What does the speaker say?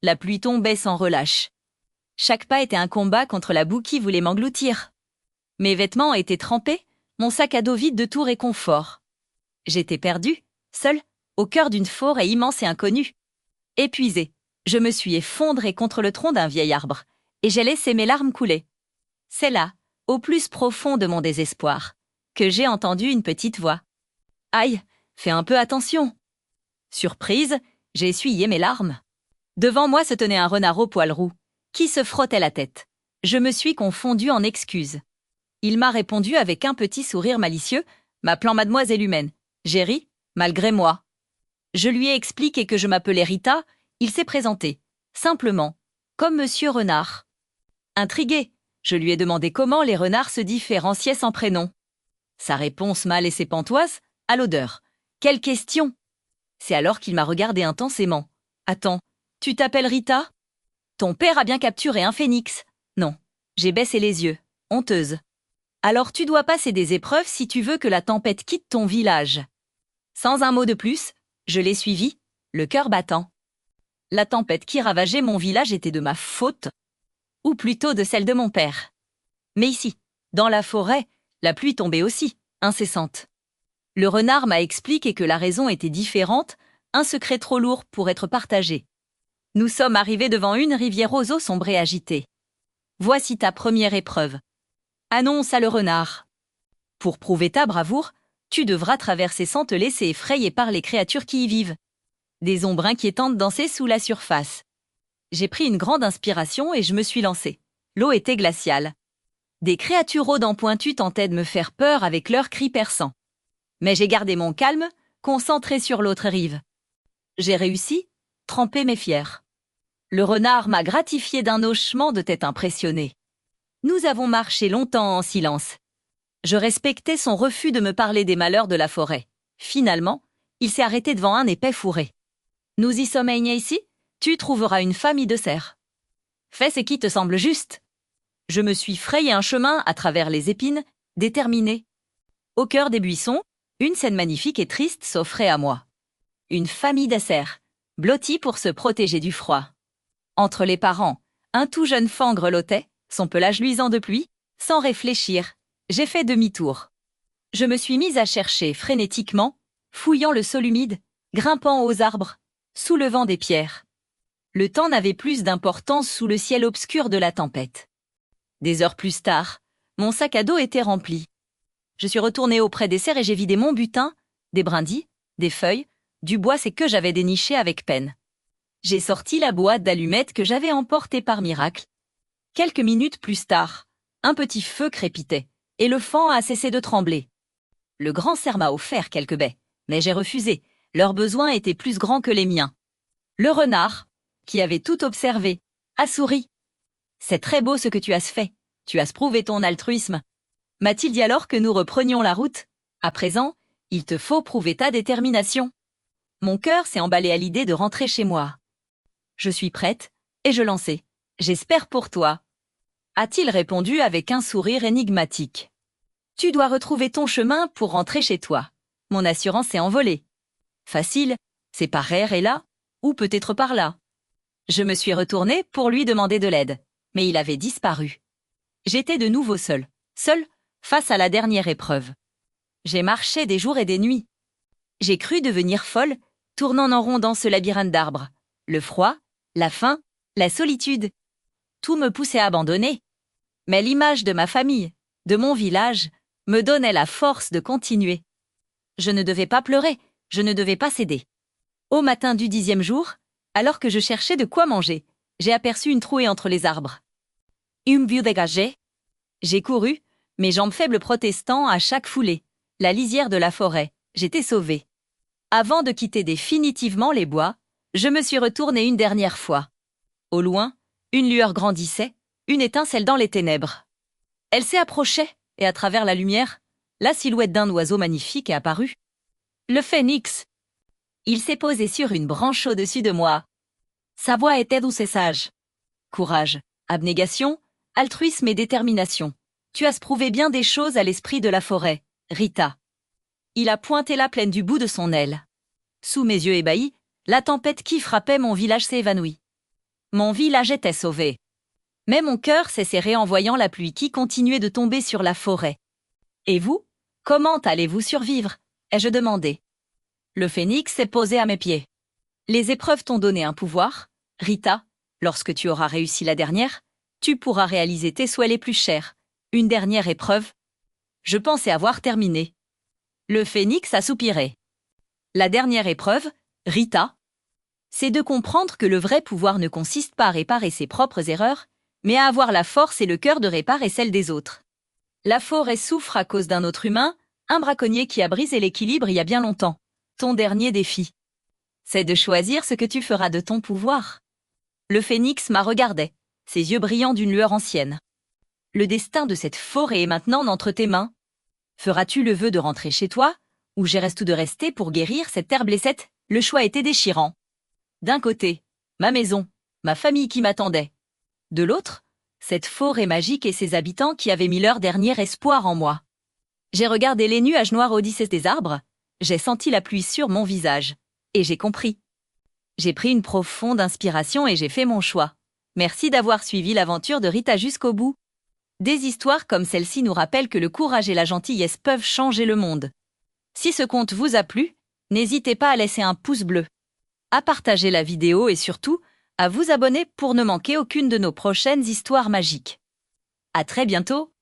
La pluie tombait sans relâche. Chaque pas était un combat contre la boue qui voulait m'engloutir. Mes vêtements étaient trempés, mon sac à dos vide de tout réconfort. J'étais perdue, seule, au cœur d'une forêt immense et inconnue. Épuisée, je me suis effondrée contre le tronc d'un vieil arbre, et j'ai laissé mes larmes couler. C'est là, au plus profond de mon désespoir, que j'ai entendu une petite voix. « Aïe, fais un peu attention !» Surprise, j'ai essuyé mes larmes. Devant moi se tenait un renard au poil roux, qui se frottait la tête. Je me suis confondue en excuses. Il m'a répondu avec un petit sourire malicieux, m'appelant mademoiselle humaine. J'ai ri, malgré moi. Je lui ai expliqué que je m'appelais Rita, il s'est présenté, simplement, comme Monsieur Renard. Intrigué, je lui ai demandé comment les renards se différenciaient sans prénom. Sa réponse m'a laissé pantoise, à l'odeur. Quelle question! C'est alors qu'il m'a regardé intensément. Attends, tu t'appelles Rita? Ton père a bien capturé un phénix. Non, j'ai baissé les yeux, honteuse. Alors tu dois passer des épreuves si tu veux que la tempête quitte ton village. Sans un mot de plus, je l'ai suivi, le cœur battant. La tempête qui ravageait mon village était de ma faute, ou plutôt de celle de mon père. Mais ici, dans la forêt, la pluie tombait aussi, incessante. Le renard m'a expliqué que la raison était différente, un secret trop lourd pour être partagé. Nous sommes arrivés devant une rivière aux eaux sombres et agitées. Voici ta première épreuve. Annonça le renard. Pour prouver ta bravoure, tu devras traverser sans te laisser effrayer par les créatures qui y vivent. Des ombres inquiétantes dansaient sous la surface. J'ai pris une grande inspiration et je me suis lancée. L'eau était glaciale. Des créatures aux dents pointues tentaient de me faire peur avec leurs cris perçants. Mais j'ai gardé mon calme, concentré sur l'autre rive. J'ai réussi, trempé mais fier. Le renard m'a gratifié d'un hochement de tête impressionné. Nous avons marché longtemps en silence. Je respectais son refus de me parler des malheurs de la forêt. Finalement, il s'est arrêté devant un épais fourré. « Nous y sommes ici, tu trouveras une famille de cerfs. Fais ce qui te semble juste. » Je me suis frayé un chemin à travers les épines, déterminé. Au cœur des buissons, une scène magnifique et triste s'offrait à moi. Une famille de cerfs, blottis pour se protéger du froid. Entre les parents, un tout jeune faon grelottait, son pelage luisant de pluie, sans réfléchir. J'ai fait demi-tour. Je me suis mise à chercher frénétiquement, fouillant le sol humide, grimpant aux arbres, soulevant des pierres. Le temps n'avait plus d'importance sous le ciel obscur de la tempête. Des heures plus tard, mon sac à dos était rempli. Je suis retournée auprès des cerfs et j'ai vidé mon butin, des brindilles, des feuilles, du bois c'est que j'avais déniché avec peine. J'ai sorti la boîte d'allumettes que j'avais emportée par miracle. Quelques minutes plus tard, un petit feu crépitait, et le faon a cessé de trembler. Le grand cerf m'a offert quelques baies, mais j'ai refusé, leurs besoins étaient plus grands que les miens. Le renard, qui avait tout observé, a souri. « C'est très beau ce que tu as fait, tu as prouvé ton altruisme. » M'a-t-il dit alors que nous reprenions la route. À présent, il te faut prouver ta détermination. Mon cœur s'est emballé à l'idée de rentrer chez moi. Je suis prête, et je lançai. « J'espère pour toi. » A-t-il répondu avec un sourire énigmatique. Tu dois retrouver ton chemin pour rentrer chez toi. Mon assurance s'est envolée. Facile, c'est par R et là, ou peut-être par là. Je me suis retournée pour lui demander de l'aide, mais il avait disparu. J'étais de nouveau seule, face à la dernière épreuve. J'ai marché des jours et des nuits. J'ai cru devenir folle, tournant en rond dans ce labyrinthe d'arbres. Le froid, la faim, la solitude. Tout me poussait à abandonner. Mais l'image de ma famille, de mon village, me donnait la force de continuer. Je ne devais pas pleurer, je ne devais pas céder. Au matin du 10e jour, alors que je cherchais de quoi manger, j'ai aperçu une trouée entre les arbres. Une vue dégagée. J'ai couru, mes jambes faibles protestant à chaque foulée. La lisière de la forêt, j'étais sauvée. Avant de quitter définitivement les bois, je me suis retournée une dernière fois. Au loin, une lueur grandissait, une étincelle dans les ténèbres. Elle s'est approchée, et à travers la lumière, la silhouette d'un oiseau magnifique est apparue. Le phénix. Il s'est posé sur une branche au-dessus de moi. Sa voix était douce et sage. Courage, abnégation, altruisme et détermination. Tu as prouvé bien des choses à l'esprit de la forêt, Rita. Il a pointé la plaine du bout de son aile. Sous mes yeux ébahis, la tempête qui frappait mon village s'est évanouie. Mon village était sauvé. Mais mon cœur s'est serré en voyant la pluie qui continuait de tomber sur la forêt. Et vous, comment allez-vous survivre? Ai-je demandé. Le phénix s'est posé à mes pieds. Les épreuves t'ont donné un pouvoir. Rita, lorsque tu auras réussi la dernière, tu pourras réaliser tes souhaits les plus chers. Une dernière épreuve. Je pensais avoir terminé. Le phénix a soupiré. La dernière épreuve, Rita, c'est de comprendre que le vrai pouvoir ne consiste pas à réparer ses propres erreurs, mais à avoir la force et le cœur de réparer celles des autres. La forêt souffre à cause d'un autre humain, un braconnier qui a brisé l'équilibre il y a bien longtemps. Ton dernier défi, c'est de choisir ce que tu feras de ton pouvoir. Le phénix m'a regardé, ses yeux brillants d'une lueur ancienne. Le destin de cette forêt est maintenant entre tes mains. Feras-tu le vœu de rentrer chez toi, ou géreras-tu de rester pour guérir cette terre blessée? Le choix était déchirant. D'un côté, ma maison, ma famille qui m'attendait. De l'autre, cette forêt magique et ses habitants qui avaient mis leur dernier espoir en moi. J'ai regardé les nuages noirs odyssées des arbres, j'ai senti la pluie sur mon visage, et j'ai compris. J'ai pris une profonde inspiration et j'ai fait mon choix. Merci d'avoir suivi l'aventure de Rita jusqu'au bout. Des histoires comme celle-ci nous rappellent que le courage et la gentillesse peuvent changer le monde. Si ce conte vous a plu, n'hésitez pas à laisser un pouce bleu, à partager la vidéo et surtout, à vous abonner pour ne manquer aucune de nos prochaines histoires magiques. À très bientôt!